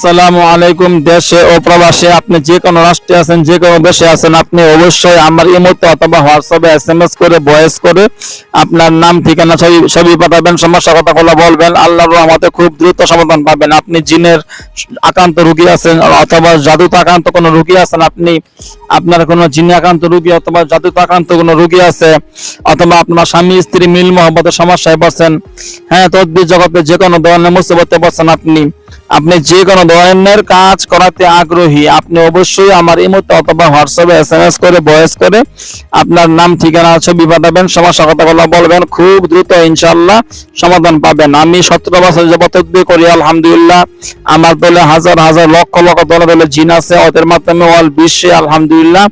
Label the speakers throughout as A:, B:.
A: আসসালামু আলাইকুম। দেশে ও প্রবাসে আপনি যে কোনো রাষ্ট্রে আছেন, যে কোনো দেশে আছেন, আপনি অবশ্যই আমার ইমোতে অথবা হোয়াটসঅ্যাপে SMS করে ভয়েস করে আপনার নাম ঠিকানা ছবি পাঠাবেন, সমস্যা কথাগুলো বলবেন। আল্লাহর রহমতে খুব দ্রুত সমাধান পাবেন। আপনি জিনের আক্রান্ত রোগী আছেন অথবা জাদুতে আক্রান্ত কোনো রোগী আছেন, আপনার কোনো জিনে আক্রান্ত রোগী অথবা জাদুতে আক্রান্ত কোনো রোগী আছে, অথবা আপনার স্বামী স্ত্রী মিল মহব্বতের সমস্যায় পড়ছেন, হ্যাঁ, তদ্বির জগতে যে কোনো ধরনের মুসিবতে পড়ছেন, আপনি যে কোনো ধরনের কাজ করাতে আগ্রহী, আপনি অবশ্যই আমার ইমোতে অথবা হোয়াটসঅ্যাপে SMS করে ভয়েস করে আপনার নাম ঠিকানা ছবি পাঠাবেন, সমস্যা কথাগুলো বলবেন। খুব দ্রুত ইনশাআল্লাহ সমাধান পাবেন। আমি 17 বছর যাবত তদবির করি, আলহামদুলিল্লাহ। আমার দলে হাজার হাজার লক্ষ লক্ষ দলে জিন আছে, ওদের মাধ্যমে অল বিশ্বে আলহামদুলিল্লাহ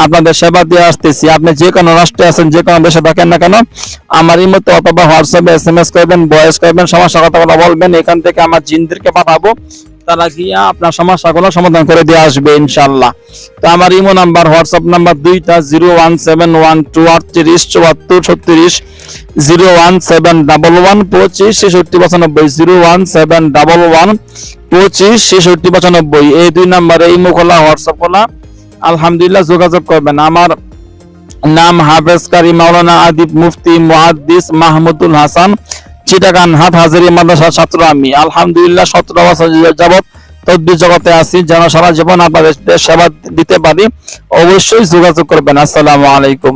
A: আপনাদের সেবা দিয়ে আসতেছি। আপনি যে কোনো রাষ্ট্রে আছেন, যে কোনো দেশে থাকেন না কেন, আমার ইমোতে অথবা হোয়াটসঅ্যাপে SMS করবেন, ভয়েস করবেন, সমস্যা কথাগুলো বলবেন। এখান থেকে আমার জিনদেরকে পাঠাবো, তারা গিয়া আপনার সমস্যাগুলো সমাধান করে দিয়ে আসবে ইনশাআল্লাহ। তো আমার ইমো নাম্বার, হোয়াটসঅ্যাপ নাম্বার দুইটা, 01712347436, 01711256695, 01711256695, এই দুই নাম্বারে ইমো খোলা, হোয়াটসঅ্যাপ খোলা, আলহামদুলিল্লাহ যোগাযোগ করবেন। আমার নাম হাফেজ কারি মাওলানা আদিব মুফতি মুহাদ্দিস মাহমুদুল হাসান, চিটাগাং হাট হাজারী মাদ্রাসার ছাত্র আমি। আলহামদুলিল্লাহ 17 বছর যাবত তদবির জগতে আছি। যেন সারা জীবন আপনাদের সেবা দিতে পারি, অবশ্যই যোগাযোগ করবেন। আসসালামু আলাইকুম।